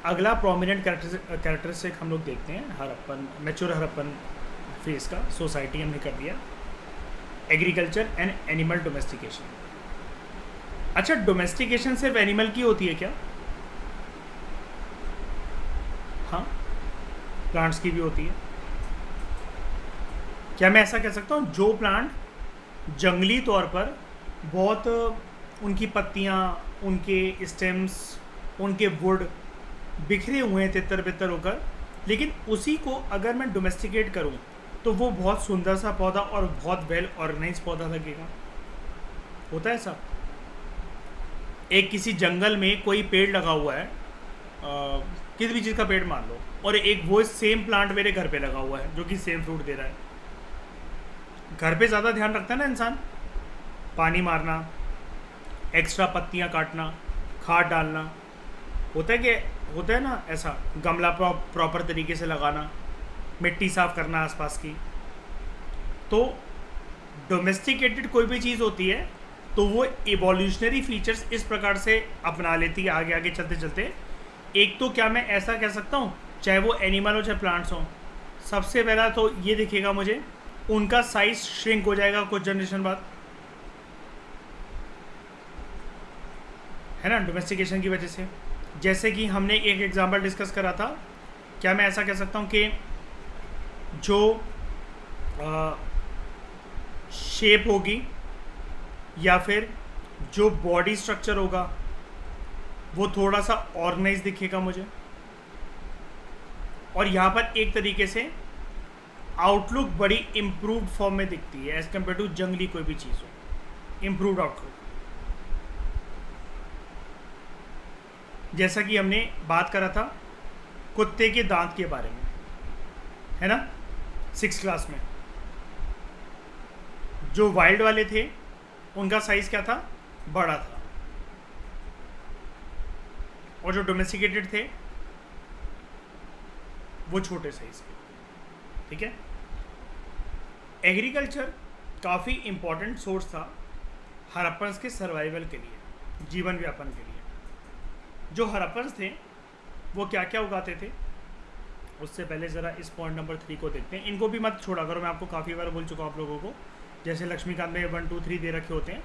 अगला prominent characteristic हम लोग देखते हैं हड़प्पन, मैच्योर हड़प्पन फेज का। सोसाइटी हमने कर दिया, एग्रीकल्चर एंड एनिमल डोमेस्टिकेशन। अच्छा, डोमेस्टिकेशन सिर्फ एनिमल की होती है क्या? हाँ, प्लांट्स की भी होती है। क्या मैं ऐसा कह सकता हूँ जो प्लांट जंगली तौर पर बहुत उनकी पत्तियाँ, उनके स्टेम्स, उनके वुड बिखरे हुए हैं तितर बितर होकर, लेकिन उसी को अगर मैं डोमेस्टिकेट करूँ तो वो बहुत सुंदर सा पौधा और बहुत वेल ऑर्गेनाइज पौधा लगेगा। होता है ऐसा? एक किसी जंगल में कोई पेड़ लगा हुआ है, किसी भी चीज़ का पेड़ मान लो, और एक वो सेम प्लांट मेरे घर पे लगा हुआ है जो कि सेम फ्रूट दे रहा है। घर पे ज़्यादा ध्यान रखता है ना इंसान, पानी मारना, एक्स्ट्रा पत्तियाँ काटना, खाद डालना। होता है कि होता है ना ऐसा, गमला प्रॉपर तरीके से लगाना, मिट्टी साफ़ करना आसपास की। तो डोमेस्टिकेटेड कोई भी चीज़ होती है तो वो इवोल्यूशनरी फीचर्स इस प्रकार से अपना लेती है आगे आगे चलते चलते। एक तो क्या मैं ऐसा कह सकता हूँ, चाहे वो एनिमल हो चाहे प्लांट्स हो, सबसे पहला तो ये दिखेगा मुझे, उनका साइज श्रिंक हो जाएगा कुछ जनरेशन बाद, है ना, डोमेस्टिकेशन की वजह से। जैसे कि हमने एक एग्जांपल डिस्कस करा था, क्या मैं ऐसा कह सकता हूँ कि जो शेप होगी या फिर जो बॉडी स्ट्रक्चर होगा वो थोड़ा सा ऑर्गेनाइज दिखेगा मुझे, और यहाँ पर एक तरीके से आउटलुक बड़ी इम्प्रूव्ड फॉर्म में दिखती है एज कम्पेयर टू जंगली कोई भी चीज़ हो, इम्प्रूव्ड आउटलुक। जैसा कि हमने बात करा था कुत्ते के दांत के बारे में, है ना, 6th क्लास में। जो वाइल्ड वाले थे उनका साइज़ क्या था? बड़ा था, और जो डोमेस्टिकेटेड थे वो छोटे साइज के। ठीक है, एग्रीकल्चर काफ़ी इम्पोर्टेंट सोर्स था हड़प्पन्स के सर्वाइवल के लिए, जीवन व्यापन के लिए। जो हड़प्पन्स थे वो क्या क्या उगाते थे, उससे पहले ज़रा इस पॉइंट नंबर 3 को देखते हैं। इनको भी मत छोड़ा करो, मैं आपको काफ़ी बार बोल चुका हूँ आप लोगों को। जैसे लक्ष्मीकांत में 1, 2, 3 दे रखे होते हैं,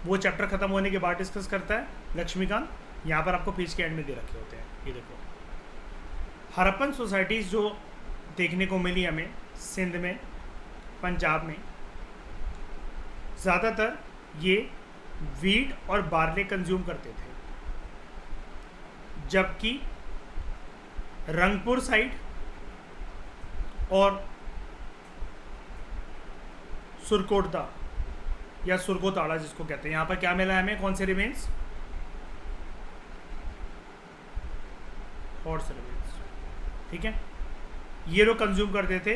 वो चैप्टर ख़त्म होने के बाद डिस्कस करता है लक्ष्मीकांत, यहाँ पर आपको पेज के एंड में दे रखे होते हैं। ये देखो, हड़प्पन सोसाइटीज़ जो देखने को मिली हमें सिंध में, पंजाब में, ज़्यादातर ये वीट और बार्ले कंज्यूम करते थे, जबकि रंगपुर साइड और सुरकोटदा या सुरकोताड़ा जिसको कहते हैं, यहाँ पर क्या मिला है हमें? कौन से रिमेन्स? Horse remains. ठीक है, ये लोग कंज्यूम करते थे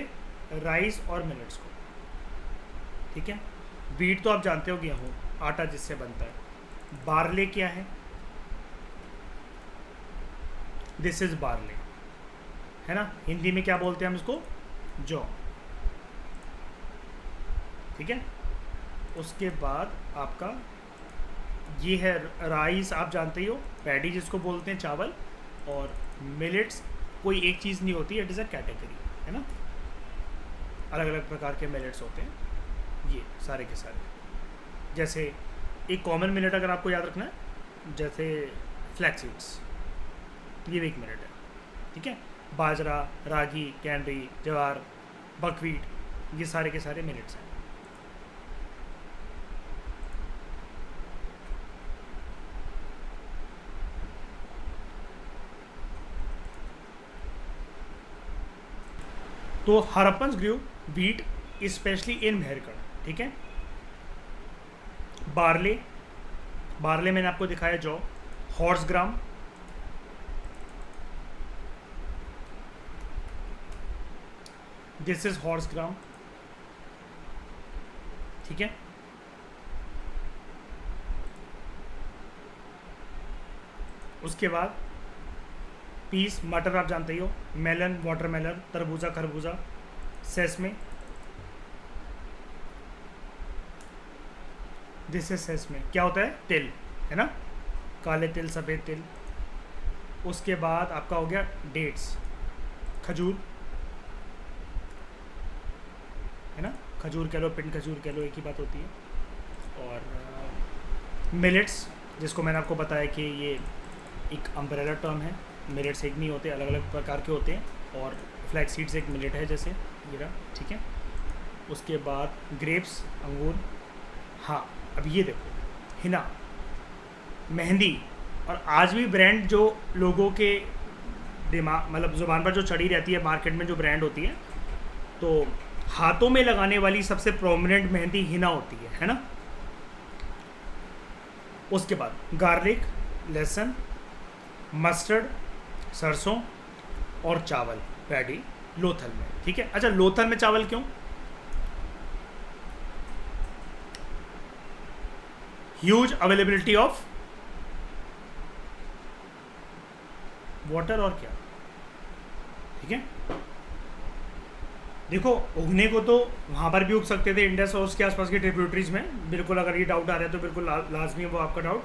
राइस और मिलेट्स को। ठीक है, वीट तो आप जानते हो, गेहूँ, आटा जिससे बनता है। बार्ले क्या है? दिस इज बार्ले, है ना, हिंदी में क्या बोलते हैं हम इसको? जौ। ठीक है, उसके बाद आपका ये है राइस, आप जानते ही हो, पैडी जिसको बोलते हैं, चावल। और मिलेट्स कोई एक चीज़ नहीं होती, इट इज़ अ कैटेगरी, है ना, अलग अलग प्रकार के मिलेट्स होते हैं ये सारे के सारे। जैसे एक कॉमन मिलेट अगर आपको याद रखना है, जैसे फ्लैक्स सीड्स, ये भी एक मिलेट है। ठीक है, बाजरा, रागी, कैंडी, ज्वार, बकवीट, ये सारे के सारे मिलेट्स हैं। तो Harappans grew wheat specially in Mehrgarh. ठीक है, बार्ले, बार्ले मैंने आपको दिखाया, जौ, horse gram, this is horse gram. ठीक है, उसके बाद पीस, मटर आप जानते ही हो, मेलन, वाटरमेलन, तरबूजा, खरबूजा, सेसमे, दिस इज सेसमे। क्या होता है? तिल, है ना, काले तिल, सफ़ेद तिल। उसके बाद आपका हो गया डेट्स, खजूर है ना, खजूर कह लो, पिंड खजूर कह लो, एक ही बात होती है। और मिलेट्स, जिसको मैंने आपको बताया कि ये एक अम्ब्रेला टर्म है, मिलेट्स एक नहीं होते, अलग अलग प्रकार के होते हैं। और फ्लैक्स सीड्स एक मिलेट है जैसे ये रहा, ठीक है। उसके बाद ग्रेप्स, अंगूर। हाँ, अब ये देखो, हिना, मेहंदी, और आज भी ब्रांड जो लोगों के दिमाग मतलब ज़ुबान पर जो चढ़ी रहती है मार्केट में जो ब्रांड होती है, तो हाथों में लगाने वाली सबसे प्रोमिनेंट मेहंदी हिना होती है ना। उसके बाद गार्लिक, लहसुन, मस्टर्ड, सरसों और चावल, पैडी लोथल में, ठीक है। अच्छा, लोथल में चावल क्यों? ह्यूज अवेलेबिलिटी ऑफ वाटर और क्या, ठीक है। देखो, उगने को तो वहाँ पर भी उग सकते थे, इंडस और उसके आसपास के ट्रिब्यूटरीज में, बिल्कुल। अगर ये डाउट आ रहा है तो बिल्कुल लाजमी है वो आपका डाउट,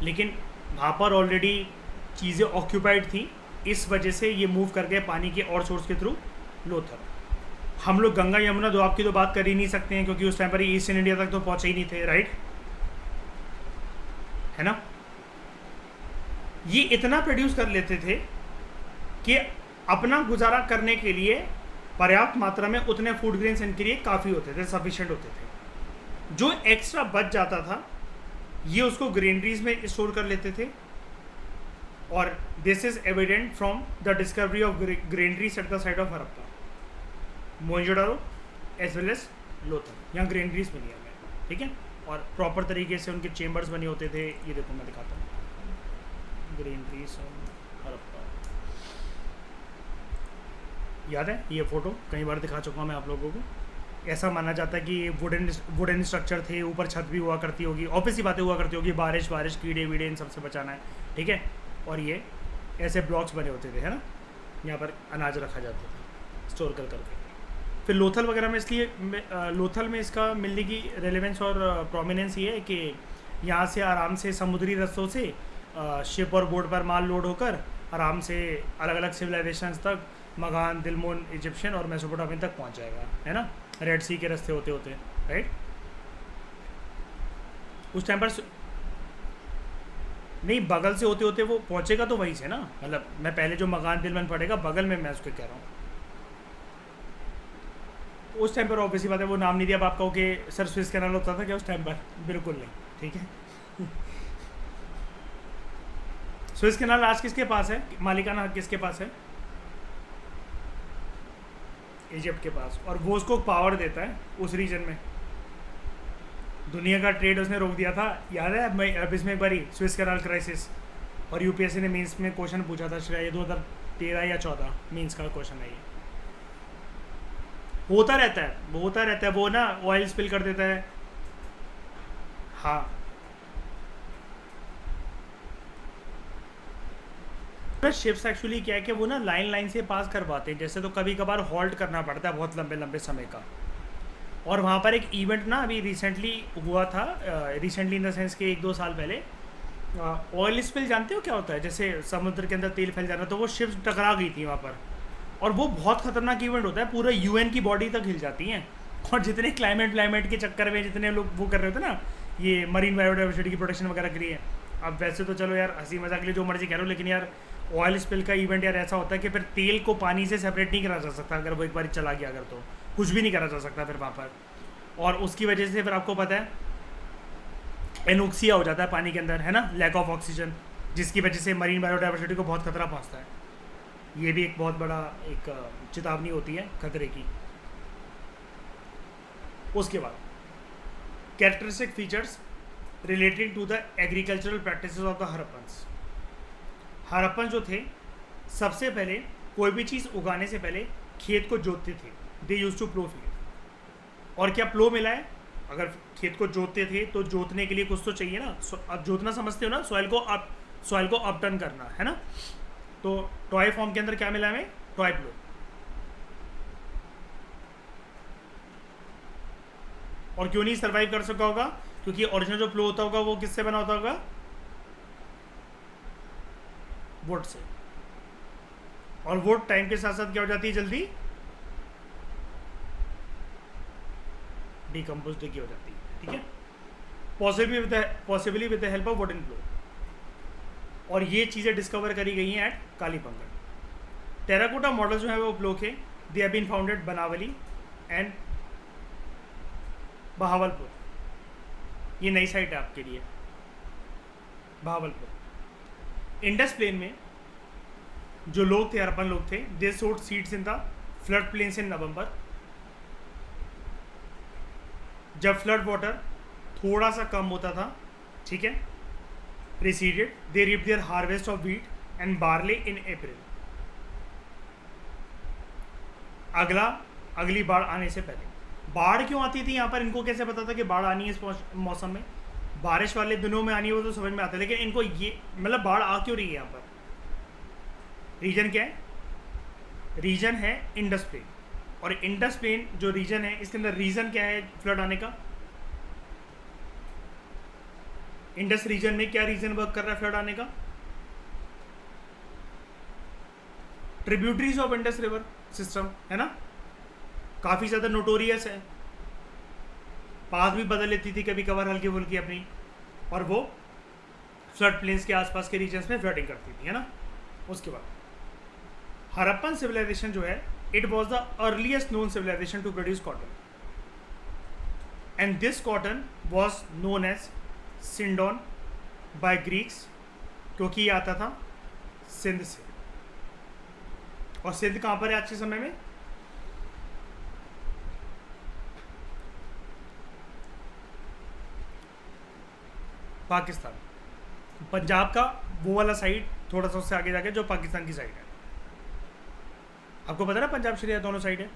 लेकिन वहाँ पर ऑलरेडी चीज़ें ऑक्यूपाइड थी, इस वजह से ये मूव कर गए पानी के और सोर्स के थ्रू लोथल। हम लोग गंगा यमुना दोआब की तो बात कर ही नहीं सकते हैं, क्योंकि उस टाइम पर ईस्टर्न इंडिया तक तो पहुँचे ही नहीं थे, राइट, है ना। ये इतना प्रोड्यूस कर लेते थे कि अपना गुजारा करने के लिए पर्याप्त मात्रा में उतने फूड ग्रेन्स इनके लिए काफ़ी होते थे, सफिशिएंट होते थे। जो एक्स्ट्रा बच जाता था ये उसको ग्रेनरीज में स्टोर कर लेते थे, और this is evident from the discovery of granaries at the side of Harappa, Mohenjodaro as well as Lothal. यहाँ ग्रेनरीज बनी हमें, ठीक है, और प्रॉपर तरीके से उनके चेम्बर्स बने होते थे। ये देखो मैं दिखाता हूँ, ग्रेनरीज हड़प्पा, याद है ये फ़ोटो, कई बार दिखा चुका हूँ मैं आप लोगों को। ऐसा माना जाता है कि वुडन स्ट्रक्चर थे, ऊपर छत भी हुआ करती होगी, ऑब्वियस ही बातें हुआ करती होगी, बारिश कीड़े वीड़े इन सबसे बचाना है, ठीक है। और ये ऐसे ब्लॉक्स बने होते थे, है ना, यहाँ पर अनाज रखा जाता था स्टोर कर करके। फिर लोथल वगैरह में, इसलिए लोथल में इसका मिलने की रेलेवेंस और प्रोमिनेंस ये है कि यहाँ से आराम से समुद्री रस्तों से शिप और बोट पर माल लोड होकर आराम से अलग अलग सिविलाइजेशन तक, मगान, दिलमोन, इजिप्शियन और मेसोपोटामियन तक पहुँच जाएगा, है ना, रेड सी के रास्ते होते होते, राइट। उस टाइम पर नहीं, बगल से होते होते वो पहुँचेगा तो वहीं से ना, मतलब मैं पहले जो मगान दिलमन पड़ेगा बगल में, मैं उसको कह रहा हूँ। उस टाइम पर ऑब्वियसली बात है वो नाम नहीं दिया बाप का कि सर स्विस कैनाल होता था क्या उस टाइम पर, बिल्कुल नहीं, ठीक है। स्विस कैनाल आज किसके पास है, मालिकाना हक किसके पास है? इजिप्ट के पास, और वो उसको पावर देता है उस रीजन में। दुनिया का ट्रेड उसने रोक दिया था, याद है? अब इसमें एक बारी स्विस कैनाल क्राइसिस, और यूपीएससी ने मीन्स में क्वेश्चन पूछा था, शायद ये 2013 या 14 मीन्स का क्वेश्चन है ये। होता रहता है वो ना, ऑयल स्पिल कर देता है। हाँ, शिप्स एक्चुअली क्या है कि वो ना लाइन से पास कर पाते हैं, जैसे तो कभी कभार हॉल्ट करना पड़ता है बहुत लंबे लंबे समय का। और वहाँ पर एक इवेंट ना अभी रिसेंटली हुआ था, रिसेंटली इन द सेंस के 1-2 साल पहले। ऑयल स्पिल जानते हो क्या होता है? जैसे समुद्र के अंदर तेल फैल जाना, तो वो शिप्स टकरा गई थी वहाँ पर, और वो बहुत खतरनाक इवेंट होता है, पूरा यूएन की बॉडी तक हिल जाती हैं। और जितने क्लाइमेट के चक्कर में जितने लोग वो कर रहे थे ना, ये मरीन बायोडाइवर्सिटी की प्रोटेक्शन वगैरह के लिए, अब वैसे तो चलो यार हंसी मजाक के लिए जो मर्जी कह रहे हो, लेकिन यार ऑयल स्पिल का इवेंट यार ऐसा होता है कि फिर तेल को पानी से सेपरेट नहीं करा जा सकता, अगर वो एक बार चला गया अगर, तो कुछ भी नहीं करा जा सकता फिर वहाँ पर। और उसकी वजह से फिर आपको पता है एनोक्सिया हो जाता है पानी के अंदर, है ना, लैक ऑफ ऑक्सीजन, जिसकी वजह से मरीन बायोडाइवर्सिटी को बहुत खतरा पहुँचता है। ये भी एक बहुत बड़ा एक चेतावनी होती है खतरे की। उसके बाद characteristic features relating to the agricultural practices of the Harappans. Harappan जो थे, सबसे पहले कोई भी चीज़ उगाने से पहले खेत को जोतते थे, they use to plough field. और क्या प्लो मिला है? अगर खेत को जोतते थे तो जोतने के लिए कुछ तो चाहिए ना, अब जोतना समझते हो ना, सॉइल को अपटर्न करना, है ना। तो टॉय फॉर्म के अंदर क्या मिला हमें? टॉय प्लो। और क्यों नहीं सर्वाइव कर सका होगा? क्योंकि ओरिजिनल जो प्लो होता होगा वो किससे बना होता होगा? वुड से, और वुड टाइम के साथ साथ क्या हो जाती है, जल्दी डिकम्पोज हो जाती है, ठीक है, possibly with the help of wooden flow. और ये चीज़ें डिस्कवर करी गई हैं एट कालीबंगन। टेराकोटा मॉडल जो है वो उपलोक है, they have been founded Banawali and Bahawalpur. ये नई साइट है आपके लिए, बहावलपुर। इंडस प्लेन में जो लोग थे, हड़प्पन लोग थे, they sowed seeds in the flood plains in November. जब फ्लड वाटर थोड़ा सा कम होता था, ठीक है, receded, they reap their harvest of wheat and barley in April. अगली बाढ़ आने से पहले। बाढ़ क्यों आती थी यहाँ पर, इनको कैसे पता था कि बाढ़ आनी है इस मौसम में? बारिश वाले दिनों में आनी है वो तो समझ में आता है, लेकिन इनको ये मतलब बाढ़ आ क्यों रही है यहाँ पर? रीजन क्या है? रीजन है इंडस प्लेन। और इंडस प्लेन जो रीजन है, इसके अंदर रीजन क्या है फ्लड आने का? इंडस रीजन में क्या रीजन वर्क कर रहा है फ्लड आने का? Tributaries of Indus river system, है ना, काफ़ी ज़्यादा नोटोरियस है, पाथ भी बदल लेती थी कभी कभार हल्की फुल्की अपनी, और वो फ्लड प्लेन्स के आसपास के रीजन्स में फ्लडिंग करती थी, है ना। उसके बाद हड़प्पन सिविलाइजेशन जो है, it was the earliest known civilisation to produce cotton, and this cotton was known as sindon by Greeks, क्योंकि ये आता था सिंध से। और सिंध कहाँ पर है आज के समय में? पाकिस्तान। पंजाब का वो वाला साइड, थोड़ा सा उससे आगे जाके जो पाकिस्तान की साइड है। आपको पता है ना, पंजाब शरिया दोनों साइड है।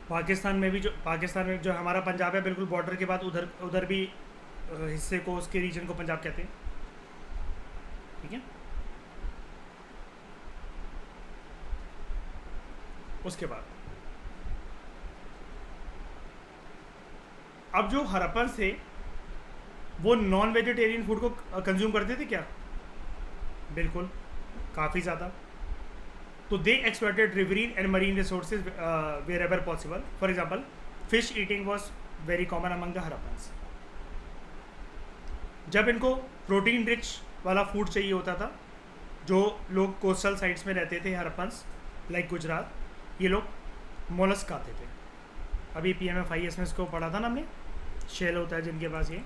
पाकिस्तान में जो हमारा पंजाब है, बिल्कुल बॉर्डर के बाद उधर भी हिस्से को, उसके रीजन को पंजाब कहते हैं, ठीक है। उसके बाद अब जो हड़प्पन थे वो नॉन वेजिटेरियन फूड को कंज्यूम करते थे क्या? बिल्कुल, काफ़ी ज़्यादा। तो they exploited riverine and marine resources wherever possible. For example, fish eating was very common among the Harappans. जब इनको प्रोटीन रिच वाला फूड चाहिए होता था, जो लोग कोस्टल साइड्स में रहते थे हड़प्पन्स, लाइक गुजरात, ये लोग मोलस्क खाते थे। अभी PMFIS में इसको पढ़ा था ना हमने, शेल होता है जिनके पास ये,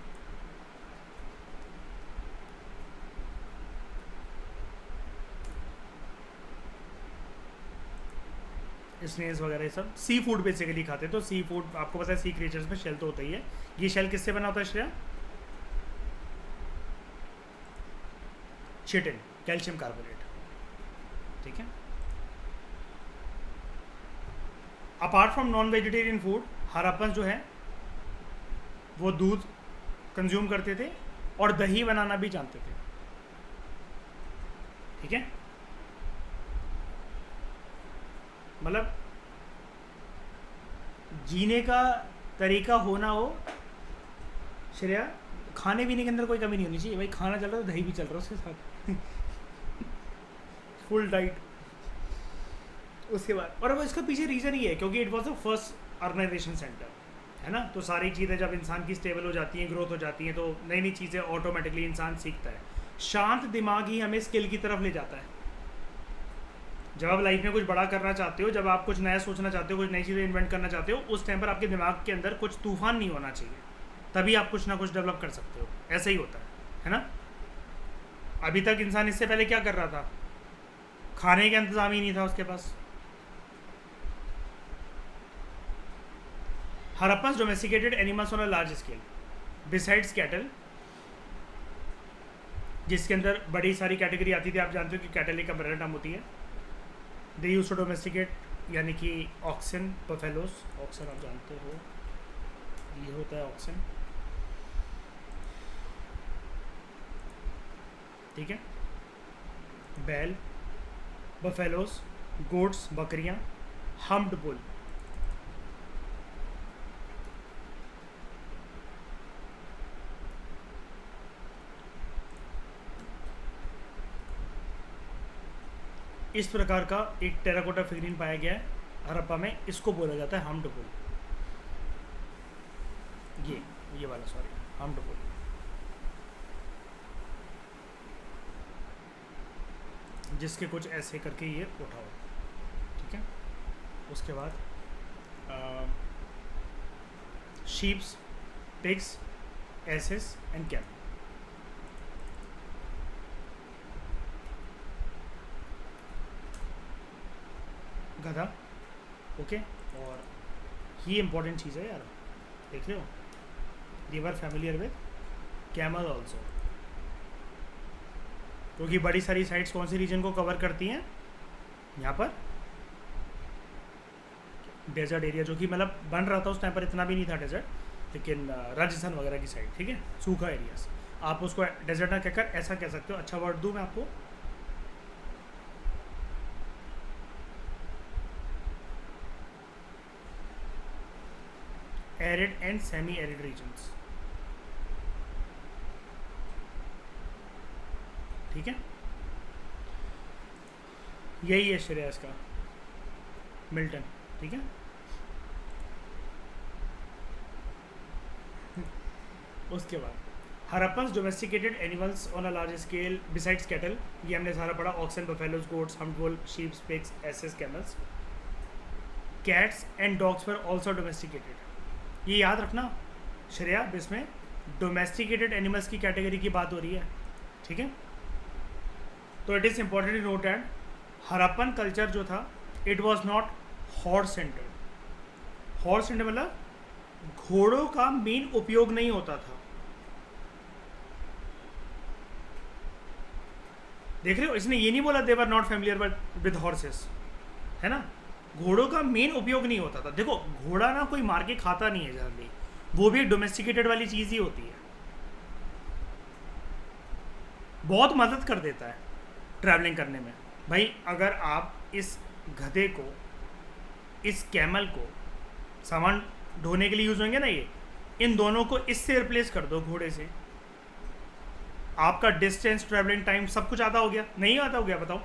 स्नेल्स वगैरह, ये सब सी फूड बेसिकली खाते। तो सी फूड आपको पता है, सी क्रिएचर्स में शेल तो होता ही है। ये शेल किससे बना होता है श्रेया? चिटिन, कैल्शियम कार्बोनेट, ठीक है। Apart from non vegetarian food, Harappan जो है वो दूध कंज्यूम करते थे और दही बनाना भी जानते थे, ठीक है। मतलब जीने का तरीका होना हो श्रेया, खाने पीने के अंदर कोई कमी नहीं होनी चाहिए भाई। खाना चल रहा है तो दही भी चल रहा है उसके साथ फुल डाइट। उसके बाद, और वो इसका पीछे रीज़न ही है क्योंकि it was the first organisation centre, है ना। तो सारी चीज़ें जब इंसान की स्टेबल हो जाती हैं, ग्रोथ हो जाती हैं, तो नई नई चीज़ें ऑटोमेटिकली इंसान सीखता है। शांत दिमाग ही हमें स्किल की तरफ ले जाता है। जब आप लाइफ में कुछ बड़ा करना चाहते हो, जब आप कुछ नया सोचना चाहते हो, कुछ नई चीज़ें इन्वेंट करना चाहते हो, उस टाइम पर आपके दिमाग के अंदर कुछ तूफान नहीं होना चाहिए, तभी आप कुछ ना कुछ डेवलप कर सकते हो। ऐसा ही होता है ना। अभी तक इंसान इससे पहले क्या कर रहा था? खाने का इंतज़ाम ही नहीं था उसके पास। Harappans domesticated animals on a large scale besides cattle, जिसके अंदर बड़ी सारी कैटेगरी आती थी। आप जानते हो कि कैटल एक अम्ब्रेला टर्म होती है। दे यूज्ड टू डोमेस्टिकेट, यानी कि ऑक्सन, बफेलोस। ऑक्सन आप जानते हो, ये होता है ऑक्सन, ठीक है। बैल, बफेलोस, गोट्स, बकरियां, हम्प्ड बुल, इस प्रकार का एक टेराकोटा फिगरीन पाया गया है हड़प्पा में, इसको बोला जाता है हमटपुल। ये वाला, सॉरी, हमटपुल। जिसके कुछ ऐसे करके ये उठा हुआ, ठीक है। उसके बाद sheeps, pigs, asses and camel. गधा, ओके। और ये इंपॉर्टेंट चीज़ है यार, देख रहे हो, they were familiar with camel also, क्योंकि बड़ी सारी साइट्स कौन सी रीजन को कवर करती हैं यहाँ पर, डेजर्ट एरिया, जो कि मतलब बन रहा था उस टाइम पर, इतना भी नहीं था डेजर्ट, लेकिन राजस्थान वगैरह की साइड, ठीक है, सूखा एरियाज। आप उसको डेजर्ट ना कहकर ऐसा कह सकते हो, अच्छा वर्ड दूँ मैं आपको, arid and semi arid regions, ठीक है। यही है श्रेयस का मिल्टन, ठीक है। उसके बाद Harappans domesticated animals on a large scale besides cattle, ये हमने सारा पढ़ा, oxen, buffaloes, goats, hump bull, sheeps, pigs, asses, camels. Cats and dogs were also domesticated. ये याद रखना श्रेया, इसमें डोमेस्टिकेटेड एनिमल्स की कैटेगरी की बात हो रही है, ठीक है। तो it is important to note and Harappan culture जो था, it was not horse centred. Horse centre मतलब घोड़ों का मेन उपयोग नहीं होता था, देख रहे हो, इसने ये नहीं बोला they were not familiar with horses, है ना। घोड़ों का मेन उपयोग नहीं होता था। देखो, घोड़ा ना कोई मार के खाता नहीं है जनरली, वो भी एक डोमेस्टिकेटेड वाली चीज़ ही होती है, बहुत मदद कर देता है ट्रैवलिंग करने में। भाई अगर आप इस गधे को, इस कैमल को सामान ढोने के लिए यूज़ होंगे ना, ये इन दोनों को इससे रिप्लेस कर दो, घोड़े से, आपका डिस्टेंस, ट्रैवलिंग टाइम, सब कुछ आधा हो गया, नहीं आधा हो गया, बताओ।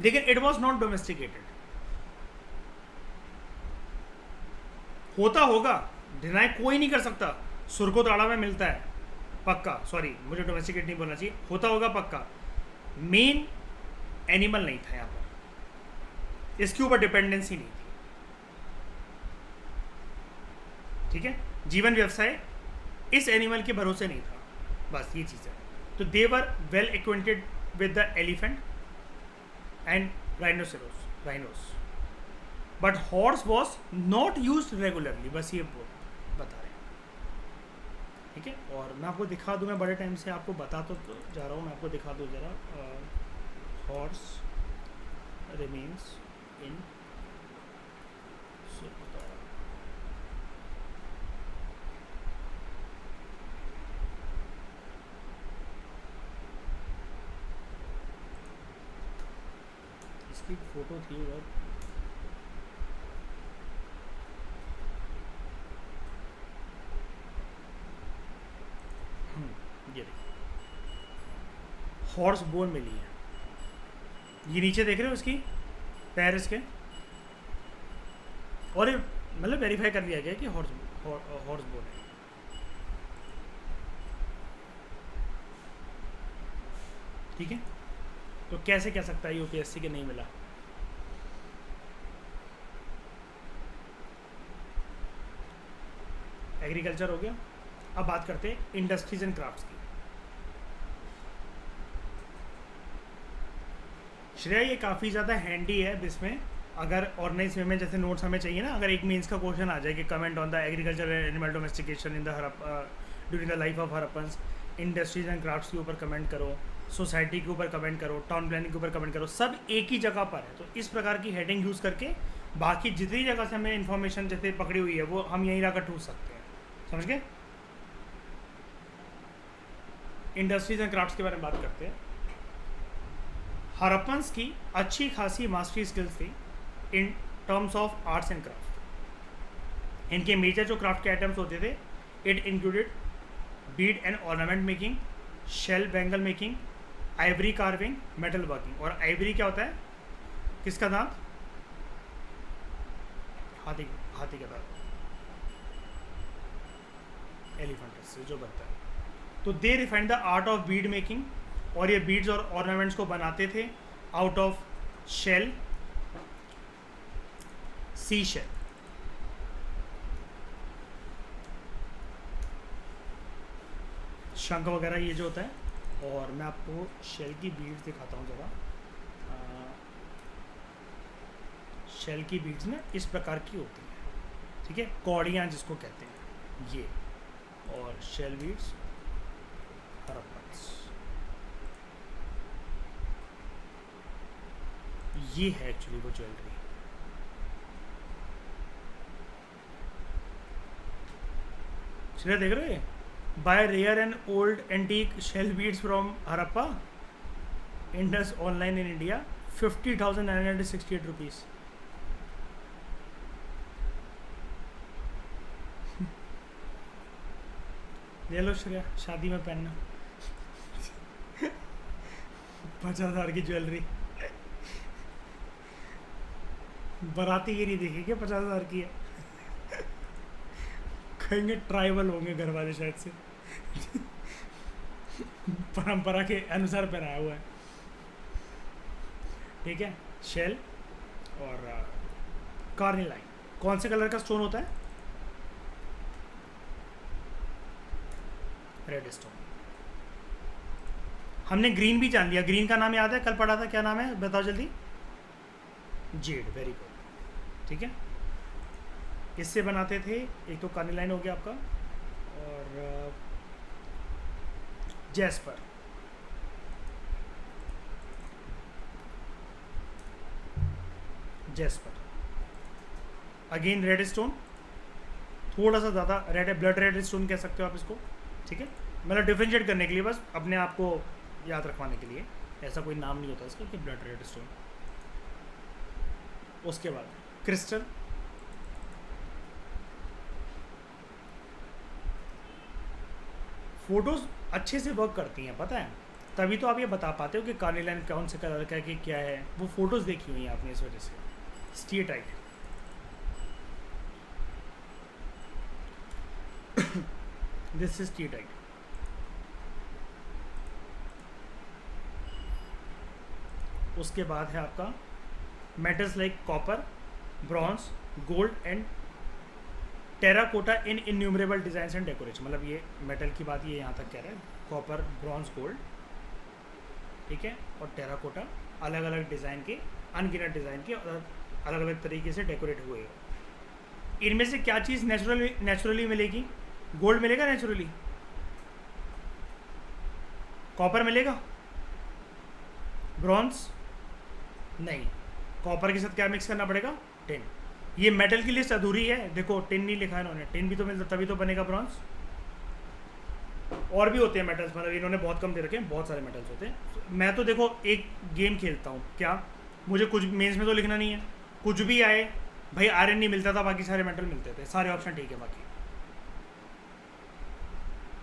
लेकिन इट वॉज नॉट डोमेस्टिकेटेड। होता होगा, डिनाई कोई नहीं कर सकता, सुरको ताड़ा में मिलता है पक्का, सॉरी मुझे डोमेस्टिकेट नहीं बोलना चाहिए, होता होगा पक्का, मेन एनिमल नहीं था यहाँ पर, इसके ऊपर डिपेंडेंसी नहीं थी, ठीक है। जीवन व्यवसाय इस एनिमल के भरोसे नहीं था, बस ये चीज़ है। तो they were well acquainted with the elephant and rhinos, but horse was not use regularly, बस ये बता रहे हैं, ठीक है। और मैं आपको दिखा दूँ, मैं बड़े टाइम से आपको बता तो जा रहा हूँ, मैं आपको दिखा दूँ ज़रा, हॉर्स रिमेन्स इन इसकी फोटो थी उधर, ये हॉर्स बोन मिली है, ये नीचे देख रहे हो इसकी पैर इसके, और ये मतलब वेरीफाई कर लिया गया कि हॉर्स बोन है। ठीक है, तो कैसे कह सकता है यूपीएससी के नहीं मिला। एग्रीकल्चर हो गया, अब बात करते हैं इंडस्ट्रीज एंड क्राफ्ट्स की। श्रेया ये काफ़ी ज़्यादा हैंडी है, इसमें अगर ऑर्गेनाइज वे में जैसे नोट्स हमें चाहिए ना, अगर एक मीन्स का क्वेश्चन आ जाए कि comment on the agriculture and animal domestication in the during the life of Harappans, industries and crafts के ऊपर कमेंट करो, सोसाइटी के ऊपर कमेंट करो, टाउन प्लानिंग के ऊपर कमेंट करो, सब एक ही जगह पर है। तो इस प्रकार की हेडिंग यूज़ करके बाकी जितनी जगह से हमें इन्फॉर्मेशन जैसे पकड़ी हुई है वो हम यहीं लाकर ढूंढ सकते हैं, समझ गए। इंडस्ट्रीज एंड क्राफ्ट्स के बारे में बात करते हैं। हड़प्पन्स की अच्छी खासी मास्टरी स्किल्स थी in terms of arts and craft. इनके मेजर जो क्राफ्ट के आइटम्स होते थे, it included bead and ornament making, shell bangle making, ivory carving, metal working. और आइवरी क्या होता है? किसका दांत? हाथी, हाथी का दांत, एलिफेंट से जो बनता है। तो they refined the art of bead making, और ये बीड्स और ऑर्नामेंट्स को बनाते थे out of shell, sea shell. शंख वगैरह ये जो होता है। और मैं आपको शेल की बीड्स दिखाता हूँ ज़रा। शेल की बीड्स ना इस प्रकार की होती हैं, ठीक है, कौड़ियाँ जिसको कहते हैं ये। और शेल बीड्स हरप्पन्स, ये है एक्चुअली वो ज्वेलरी। चलिए देख रहे हैं, buy rare and old antique shell beads from Harappa, Indus online in India, 50,968 rupees. ले लो श्रेया, शादी में पहनना। 50,000 की ज्वेलरी, बाराती की नहीं देखेगी 50,000 की है। कहेंगे ट्राइबल होंगे घर वाले शायद से। परंपरा के अनुसार पहनाया हुआ है, ठीक है। शेल और कार्निलाइन, कौन से कलर का स्टोन होता है? Red stone. हमने ग्रीन भी जान लिया, ग्रीन का नाम याद है? कल पढ़ा था, क्या नाम है बताओ जल्दी? जेड, वेरी गुड, ठीक है। इससे बनाते थे, एक तो कार्निलाइन हो गया आपका, और jasper, jasper again red stone, थोड़ा सा ज़्यादा रेड है, ब्लड रेड स्टोन कह सकते हो आप इसको, ठीक है। मतलब डिफ्रेंशिएट करने के लिए, बस अपने आप को याद रखवाने के लिए, ऐसा कोई नाम नहीं होता इसका कि ब्लड रेड स्टोन। उसके बाद क्रिस्टल, फोटोज़ अच्छे से वर्क करती हैं, पता है, तभी तो आप ये बता पाते हो कि कार्निलाइन कौन से कलर का है कि क्या है। वो फोटोज़ देखी हुई हैं आपने, इस वजह से। Steatite, this is steatite. उसके बाद है आपका metals like copper, bronze, gold and terracotta in innumerable design and decoration. मतलब ये मेटल की बात ये यहाँ तक कह रहा है, कॉपर, ब्रॉन्ज, गोल्ड, ठीक है, और टेराकोटा, अलग अलग डिज़ाइन के, अनगिनत डिज़ाइन के, और अलग अलग तरीके से डेकोरेट हुए। इनमें से क्या चीज़ नेचुरली मिलेगी? गोल्ड मिलेगा नेचुरली, कॉपर मिलेगा, ब्रॉन्ज नहीं, कॉपर के साथ क्या मिक्स करना पड़ेगा? टिन। ये मेटल की लिस्ट अधूरी है, देखो टिन नहीं लिखा है इन्होंने, टिन भी तो मिलता तभी तो बनेगा ब्रॉन्ज। और भी होते हैं मेटल्स, मतलब इन्होंने बहुत कम दे रखे हैं, बहुत सारे मेटल्स होते हैं। मैं तो देखो एक गेम खेलता हूँ, क्या मुझे कुछ मेंस में तो लिखना नहीं है, कुछ भी आए भाई, आयरन नहीं मिलता था, बाकी सारे मेटल मिलते थे, सारे ऑप्शन ठीक है बाकी,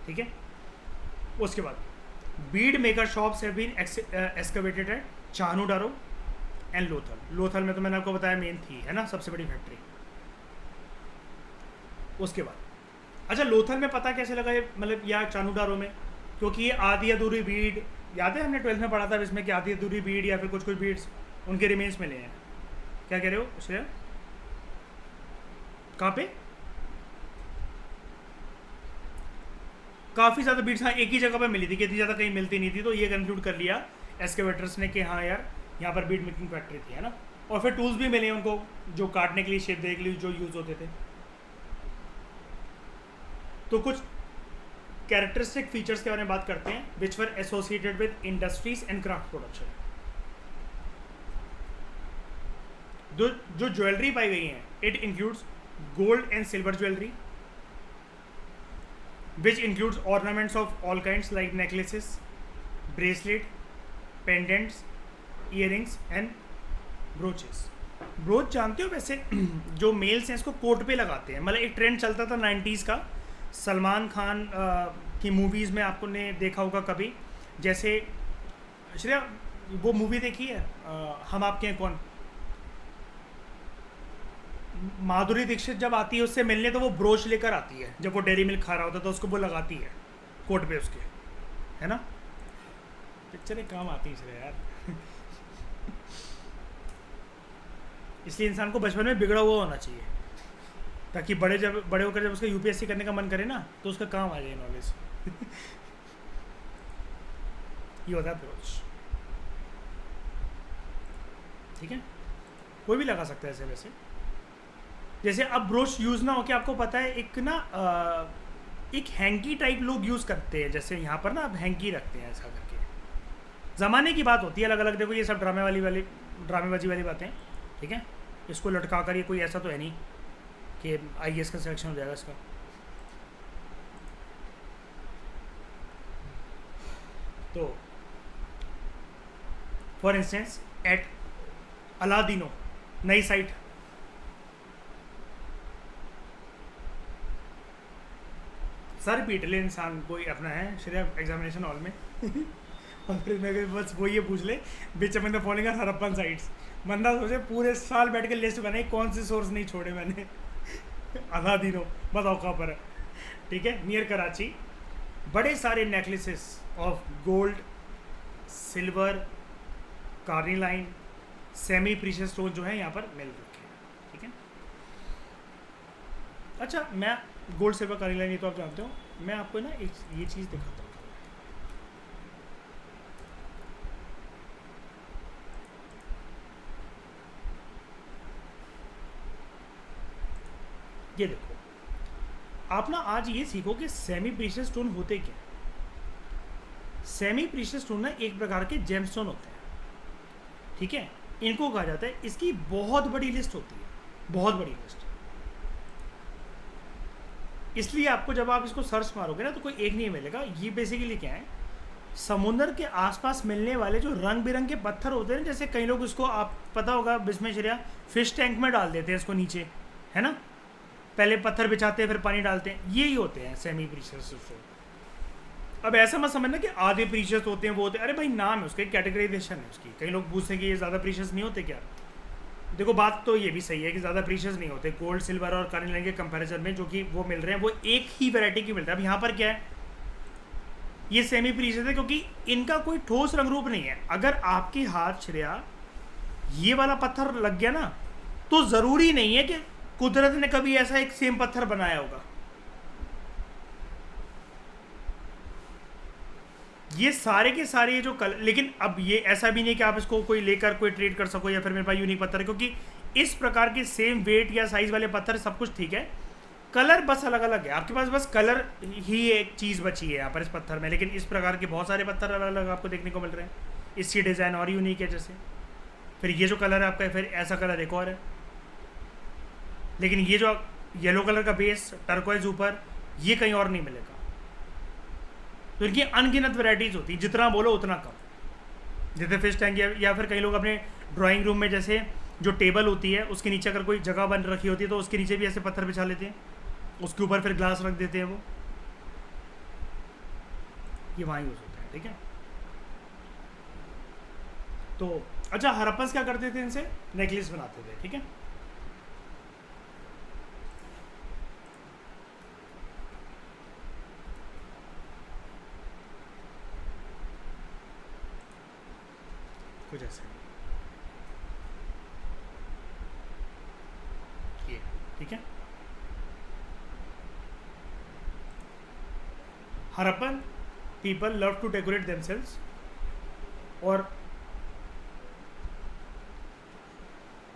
ठीक है। उसके बाद bead maker shops have been excavated at Chanhudaro and Lothal. Lothal में तो मैंने आपको बताया मेन थी, है ना, सबसे बड़ी फैक्ट्री। उसके बाद अच्छा, लोथल में पता कैसे लगा ये, मतलब या चाहनुडारो में? क्योंकि ये आधी अधूरी बीड, याद है हमने 12th में पढ़ा था इसमें कि आधी अधूरी बीड या फिर कुछ कुछ बीड्स उनके रिमेन्स मिले हैं। क्या कह रहे हो श्रेया? कहाँ पे? काफ़ी ज़्यादा बीड्स, हाँ, एक ही जगह पे मिली थी, कि इतनी ज़्यादा कहीं मिलती नहीं थी, तो ये कंक्लूड कर लिया एस्केवेटर्स ने कि हाँ यार यहाँ पर बीड मेकिंग फैक्ट्री थी, है ना। और फिर टूल्स भी मिले उनको जो काटने के लिए, शेप देने के लिए जो यूज़ होते थे। तो कुछ कैरेक्टरिस्टिक फीचर्स के बारे में बात करते हैं, which were associated with industries and craft production. जो ज्वेलरी पाई गई हैं, it includes gold and silver jewellery, which includes ornaments of all kinds like necklaces, bracelet, pendants, earrings and brooches. Broach जानते हो वैसे? जो मेल्स हैं इसको कोट पे लगाते हैं, मतलब एक ट्रेंड चलता था 90s का, सलमान खान की मूवीज़ में आपको ने देखा होगा कभी, जैसे श्रेया, वो मूवी देखी है हम आपके हैं कौन? माधुरी दीक्षित जब आती है उससे मिलने तो वो ब्रोच लेकर आती है, जब वो डेयरी मिल्क खा रहा होता है तो उसको वो लगाती है कोट पे उसके, है ना? पिक्चरें काम आती है श्रेया यार। इसलिए इंसान को बचपन में बिगड़ा हुआ होना चाहिए, ताकि बड़े होकर जब उसका यूपीएससी करने का मन करे ना तो उसका काम आ जाए नॉलेज। ये होता है ब्रोच। ठीक है, कोई भी लगा सकता है ऐसे वैसे। जैसे अब ब्रोच यूज़ ना हो के आपको पता है एक ना एक हैंकी टाइप लोग यूज़ करते हैं, जैसे यहाँ पर ना अब हैंकी रखते हैं ऐसा करके। ज़माने की बात होती है अलग अलग, देखो ये सब ड्रामेबाजी वाली बातें। ठीक है, इसको लटका कर ये कोई ऐसा तो है नहीं कि आईएएस का सिलेक्शन हो जाएगा इसका। तो फॉर इंस्टेंस एट अलादीनो, नई साइट, सर पीट ले इंसान कोई अपना है श्रेया एग्जामिनेशन हॉल में। और फिर मैं बस वो ये पूछ ले बीच में फॉलोइंग हरप्पन साइट्स, बंदा सोचे पूरे साल बैठ के लिस्ट बनाई कौन से सोर्स नहीं छोड़े मैंने। अलादीनो बताओ कहाँ पर है? ठीक है, नियर कराची बड़े सारे necklaces of gold, silver, carnelian, semi precious stone जो है यहाँ पर मिल रखे हैं। ठीक है, अच्छा मैं गोल्ड सिल्वर कार्निलाइन ये तो आप जानते हो, मैं आपको ना एक ये चीज़ दिखाता हूँ। ये देखो, आप ना आज ये सीखो कि सेमी प्रीशियस स्टोन होते क्या। सेमी प्रीशियस स्टोन ना एक प्रकार के जेमस्टोन होते हैं। ठीक है, इनको कहा जाता है, इसकी बहुत बड़ी लिस्ट होती है, बहुत बड़ी लिस्ट। इसलिए आपको जब आप इसको सर्च मारोगे ना तो कोई एक नहीं मिलेगा। ये बेसिकली क्या है, समुद्र के आसपास मिलने वाले जो रंग बिरंगे पत्थर होते हैं, जैसे कई लोग इसको, आप पता होगा बिस्मिल शरिया फिश टैंक में डाल देते हैं इसको नीचे, है ना? पहले पत्थर बिछाते हैं फिर पानी डालते हैं, यही होते हैं सेमी प्रीशियस स्टोन। अब ऐसा मत समझना कि आधे प्रीशियस होते हैं वो होते हैं, अरे भाई नाम है उसका, कैटेगराइजेशन है उसकी। कई लोग पूछते हैं कि ये ज़्यादा प्रीशियस नहीं होते क्या? देखो बात तो ये भी सही है कि ज़्यादा प्रीशियस नहीं होते गोल्ड सिल्वर और कार्निलाइन के कंपैरिजन में, जो कि वो मिल रहे हैं वो एक ही वैरायटी की मिल रहा है। अब यहाँ पर क्या है, ये सेमी प्रीशियस है क्योंकि इनका कोई ठोस रंग रूप नहीं है। अगर आपके हाथ श्रेया ये वाला पत्थर लग गया ना तो ज़रूरी नहीं है कि कुदरत ने कभी ऐसा एक सेम पत्थर बनाया होगा। ये सारे के सारे ये जो कलर, लेकिन अब ये ऐसा भी नहीं कि आप इसको कोई लेकर कोई ट्रेड कर सको या फिर मेरे पास यूनिक पत्थर है, क्योंकि इस प्रकार के सेम वेट या साइज वाले पत्थर सब कुछ ठीक है, कलर बस अलग अलग है। आपके पास बस कलर ही एक चीज़ बची है यहाँ पर इस पत्थर में, लेकिन इस प्रकार के बहुत सारे पत्थर अलग अलग आपको देखने को मिल रहे हैं। इसकी डिज़ाइन और यूनिक है, जैसे फिर ये जो कलर है आपका, फिर ऐसा कलर एक और है, लेकिन ये जो येलो कलर का बेस टर्कोइज ऊपर, ये कहीं और नहीं मिलेगा। तो इनकी अनगिनत वैराइटीज़ होती है, जितना बोलो उतना कम। जैसे फिश टैंक या फिर कई लोग अपने ड्राइंग रूम में जैसे जो टेबल होती है उसके नीचे अगर कोई जगह बन रखी होती है तो उसके नीचे भी ऐसे पत्थर बिछा लेते हैं, उसके ऊपर फिर ग्लास रख देते हैं, वो ये वहाँ यूज़ होता है। ठीक है, तो अच्छा हड़प्पन क्या करते थे, इनसे नेकलेस बनाते थे। ठीक है, कुछ ऐसे ये। ठीक है, Harappan people love to decorate themselves, और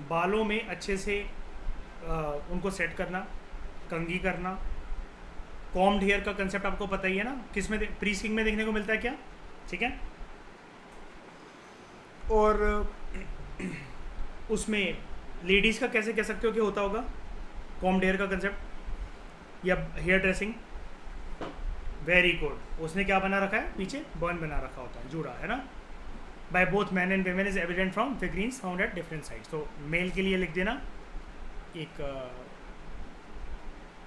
बालों में अच्छे से उनको सेट करना, कंघी करना। कॉम्ड हेयर का कंसेप्ट आपको पता ही है ना, किस में प्री स्किंग में देखने को मिलता है क्या? ठीक है, और उसमें लेडीज़ का कैसे कह सकते हो कि होता होगा कॉम्ड हेयर का कंसेप्ट या हेयर ड्रेसिंग। वेरी गुड, उसने क्या बना रखा है, पीछे बर्न बना रखा होता है, जुड़ा है ना। By both man and women is evident from figurines found at different sides. तो मेल के लिए लिख देना एक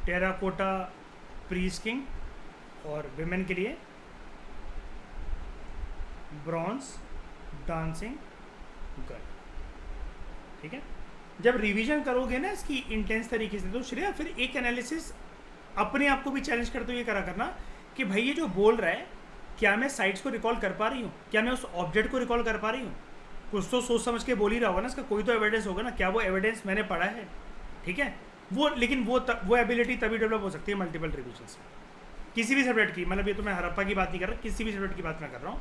टेराकोटा प्री स्किंग, और विमेन के लिए ब्रॉन्ज डांसिंग गर्ल। ठीक है, जब रिवीजन करोगे ना इसकी इंटेंस तरीके से, तो श्रेया फिर एक एनालिसिस अपने आप को भी चैलेंज करते हुए करा करना कि भाई ये जो बोल रहा है, क्या मैं साइट्स को रिकॉल कर पा रही हूँ, क्या मैं उस ऑब्जेक्ट को रिकॉल कर पा रही हूँ। कुछ तो सोच समझ के बोल ही रहा होगा ना, इसका कोई तो एविडेंस होगा ना, क्या वो एविडेंस मैंने पढ़ा है। ठीक है, वो लेकिन वो एबिलिटी तभी डेवलप हो सकती है मल्टीपल रिविजन से, किसी भी सब्जेक्ट की। मतलब ये तो मैं हरप्पा की बात नहीं कर रहा, किसी भी सब्जेक्ट की बात मैं कर रहा हूँ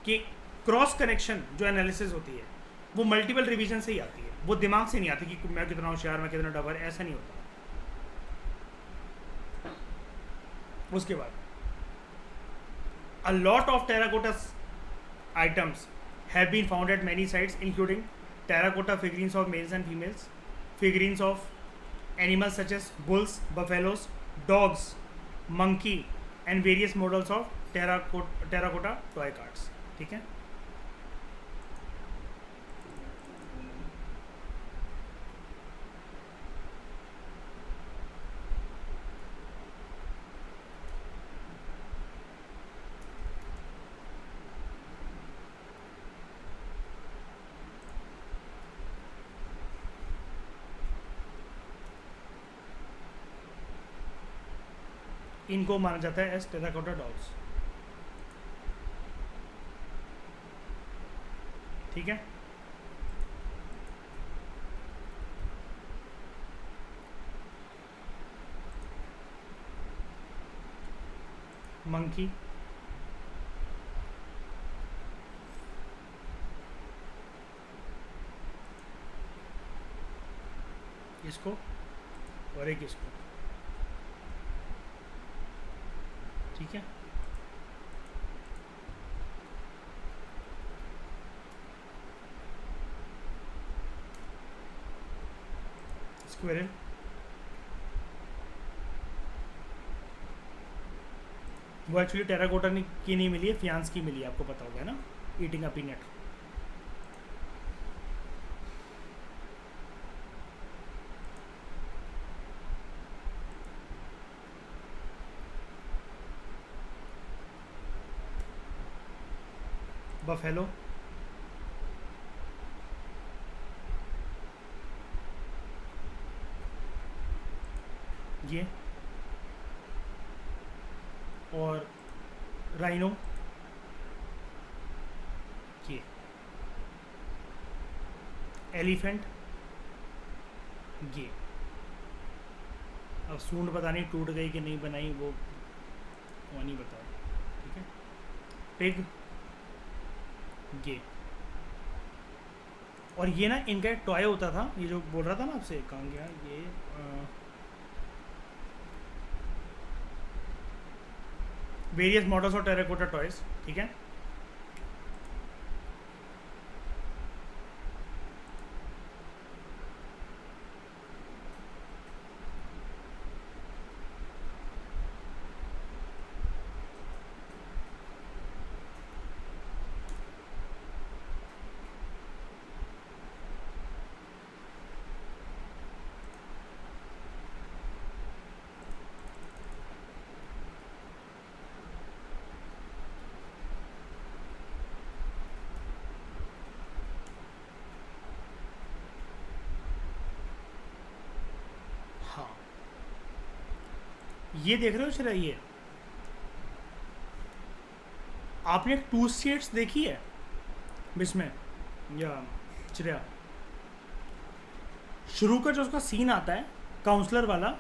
कि क्रॉस कनेक्शन जो एनालिसिस होती है वो मल्टीपल रिवीजन से ही आती है, वो दिमाग से नहीं आती कि मैं कितना होशियार, मैं कितना डबर, ऐसा नहीं होता। उसके बाद a lot of terracotta items have been found at many sites, including terracotta figurines of males and females, figurines of animals such as bulls, buffaloes, dogs, monkey, and various models of terracotta toy cards. ठीक है, इनको माना जाता है as terracotta dolls. ठीक है, monkey, इसको और एक इसको। ठीक है, स्क्वेरल, वो एक्चुअली टेराकोटा की नहीं मिली है, फियांस की मिली है, आपको पता होगा ना, ईटिंग अ पीनट। बफेलो, ये, और राइनो, ये, एलिफेंट, ये। अब सूंड पता नहीं टूट गई कि नहीं बनाई, वो नहीं बताओ। ठीक है, पिग, ये। और ये ना इनका एक टॉय होता था, ये जो बोल रहा था ना आपसे, कहाँ गया ये, various models of terracotta toys. ठीक है, हाँ, ये देख रहे हो श्रेया, ये आपने टू स्टेट्स देखी है इसमें, या श्रेया, शुरू का जो उसका सीन आता है काउंसलर वाला,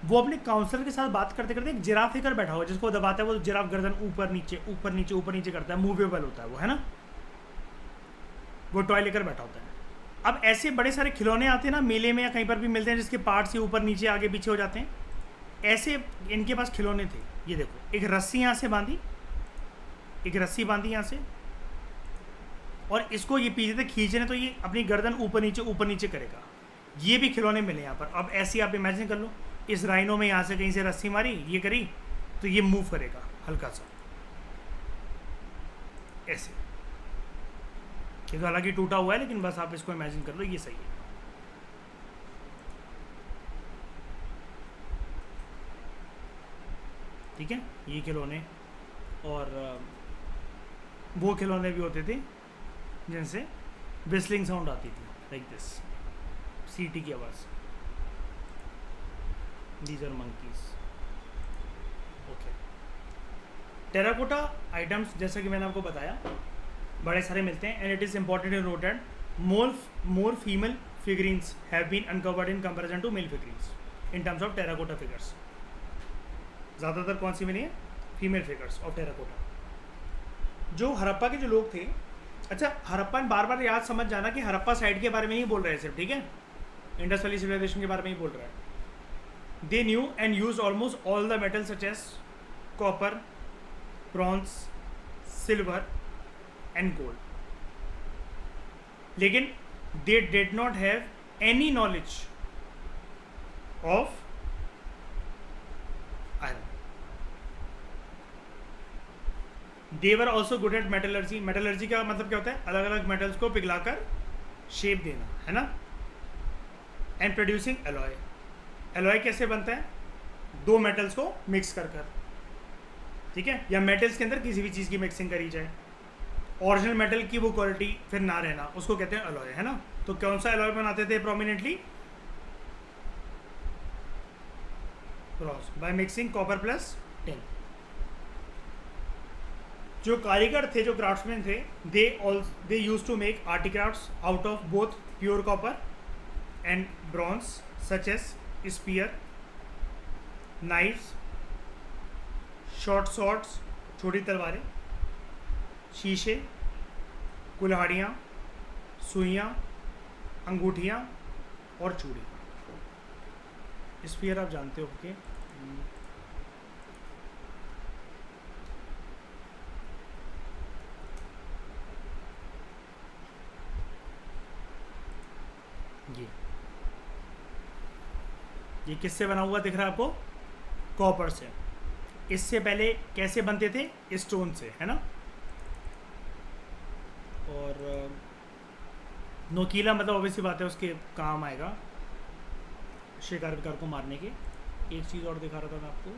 वो अपने काउंसलर के साथ बात करते करते एक जिराफ लेकर बैठा हुआ, जिसको दबाता है वो जिराफ गर्दन ऊपर नीचे ऊपर नीचे ऊपर नीचे करता है, मूवेबल होता है वो, है ना, वो टॉय लेकर बैठा होता है। अब ऐसे बड़े सारे खिलौने आते हैं ना मेले में या कहीं पर भी मिलते हैं, जिसके पार्ट से ऊपर नीचे आगे पीछे हो जाते हैं, ऐसे इनके पास खिलौने थे। ये देखो, एक रस्सी यहाँ से बांधी, एक रस्सी बांधी यहाँ से, और इसको ये पीछे से खींचने तो ये अपनी गर्दन ऊपर नीचे करेगा। ये भी खिलौने मिले यहाँ पर। अब ऐसे आप इमेजिन कर लो, इस राइनो में यहाँ से कहीं से रस्सी मारी, ये करी, तो ये मूव करेगा हल्का सा ऐसे। ये तो हालांकि टूटा हुआ है, लेकिन बस आप इसको इमेजिन कर लो, ये सही है। ठीक है, ये खिलौने, और वो खिलौने भी होते थे जिनसे विस्लिंग साउंड आती थी, लाइक दिस, सीटी की आवाज़। These are monkeys. Okay, terracotta items जैसा कि मैंने आपको बताया बड़े सारे मिलते हैं, and it is important to note that more female figurines have been uncovered in comparison to male figurines in terms of terracotta figures. ज़्यादातर कौन सी मिली है? Female figures of terracotta. जो हड़प्पा के जो लोग थे, अच्छा हड़प्पन बार बार याद समझ जाना कि हड़प्पा साइड के बारे में ही बोल रहे हैं सिर्फ, ठीक है, इंडस वैली सिविलाइजेशन के बारे में ही बोल रहा है। They knew and use almost all the metal such as copper, bronze, silver and gold, लेकिन they did not have any knowledge of iron. They were also good at metallurgy. Metallurgy का मतलब क्या होता है? अलग अलग मेटल्स को पिघलाकर shape देना, है ना। And producing alloy. एलॉय कैसे बनता है? दो मेटल्स को मिक्स कर कर, ठीक है, या मेटल्स के अंदर किसी भी चीज़ की मिक्सिंग करी जाए, ओरिजिनल मेटल की वो क्वालिटी फिर ना रहना, उसको कहते हैं एलॉय, है ना। तो कौन सा एलॉय बनाते थे prominently? Bronze, by mixing copper plus tin. जो कारीगर थे, जो क्राफ्ट्समैन थे, they use to make artefacts out of both pure copper and bronze such as spear, knifes, short swords, छोटी तलवारें, शीशे, कुल्हाड़ियाँ, सुइयाँ, अंगूठियाँ और चूड़ी। स्पीयर आप जानते हो कि ये किससे बना हुआ दिख रहा है आपको? कॉपर से। इससे पहले कैसे बनते थे? स्टोन से, है ना। और नोकीला मतलब ऑब्वियसली बात है उसके काम आएगा शिकार विकार को मारने के। एक चीज़ और दिखा रहा था मैं आपको,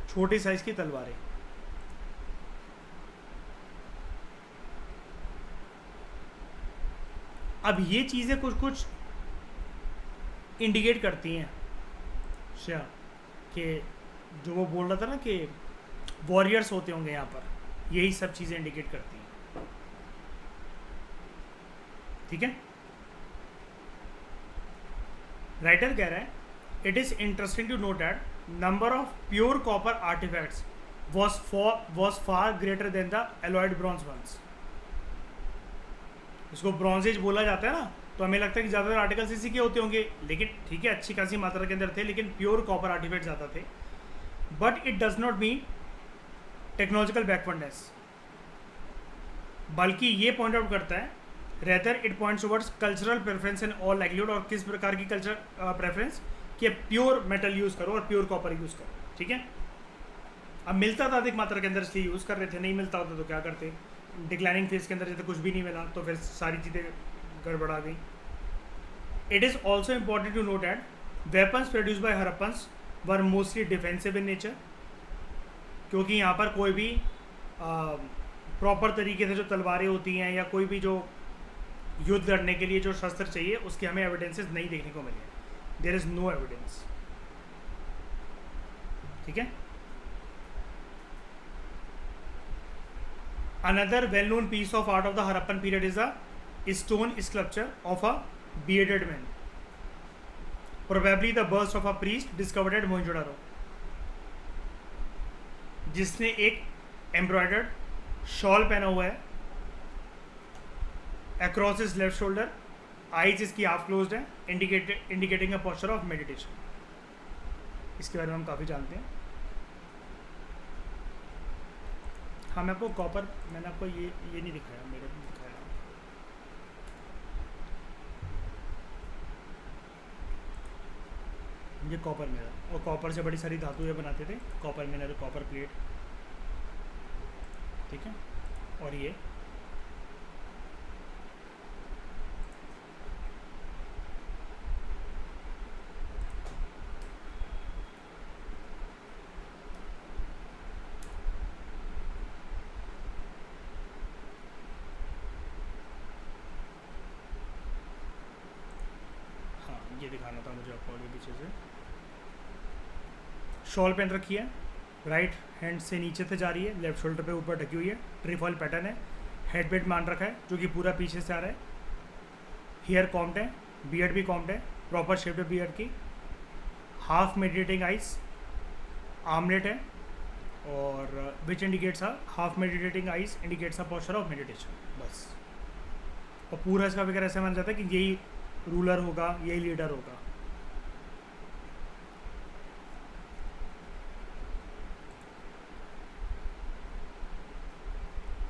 छोटी साइज की तलवारें। अब ये चीज़ें कुछ कुछ इंडिकेट करती हैं अच्छा कि जो वो बोल रहा था ना कि वॉरियर्स होते होंगे यहाँ पर, यही सब चीज़ें इंडिकेट करती हैं, ठीक है। राइटर कह रहा है, it is interesting to note that number of pure copper artefacts was far greater than the alloyed bronze ones। इसको ब्रॉन्जेज बोला जाता है ना, तो हमें लगता है कि ज़्यादातर आर्टिकल्स इसी के होते होंगे, लेकिन ठीक है अच्छी खासी मात्रा के अंदर थे, लेकिन प्योर कॉपर आर्टिफैक्ट ज़्यादा थे। But it does not mean technological backwardness, बल्कि ये पॉइंट आउट करता है, rather it points towards cultural preference in all livelihood. और किस प्रकार की कल्चर प्रेफरेंस? कि प्योर मेटल यूज़ करो और प्योर कॉपर यूज़ करो, ठीक है। अब मिलता था अधिक मात्रा के अंदर इसलिए यूज़ कर रहे थे, नहीं मिलता होता तो क्या करते? डिक्लाइनिंग फेज के अंदर जैसे कुछ भी नहीं मिला तो फिर सारी चीज़ें गड़बड़ा गई। It is also important to note that weapons produce by Harappans were mostly defensive in nature, क्योंकि यहाँ पर कोई भी प्रॉपर तरीके से जो तलवारें होती हैं या कोई भी जो युद्ध लड़ने के लिए जो शस्त्र चाहिए उसके हमें एविडेंसेस नहीं देखने को मिले। देयर इज़ नो एविडेंस, ठीक है। Another well-known piece of art of the Harappan period is a stone sculpture of a bearded man, probably the bust of a priest discovered at Mohenjo-daro, जिसने एक embroidered shawl पहना हुआ है across his left shoulder, eyes इसकी half closed है, indicating a posture of meditation. इसके बारे में हम काफ़ी जानते हैं। हाँ, मैं आपको कॉपर, मैंने आपको ये नहीं दिखाया, मेरे को दिखाया। ये कॉपर मिनर, और कॉपर से बड़ी सारी धातुएं बनाते थे, कॉपर मिनर, कॉपर प्लेट। ठीक है। और ये हाँ, ये दिखाना था मुझे आपको आगे पीछे से। शॉल पहन रखी है, राइट हैंड से नीचे से जा रही है, लेफ्ट शोल्डर पे ऊपर ढकी हुई है, ट्रीफॉल पैटर्न है, हेड मान रखा है जो कि पूरा पीछे से आ रहा है, हेयर कॉम्ड है, बियर्ड भी कॉम्ड है, प्रॉपर शेप है बियर्ड की, हाफ मेडिटेटिंग आइज, आमलेट है, और which indicates a half meditating eyes indicates a posture of meditation, बस। और पूरा इसका फिगर ऐसे मान जाता है कि यही रूलर होगा, यही लीडर होगा।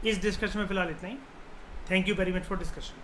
इस डिस्कशन में फिलहाल इतना ही। Thank you very much for discussion.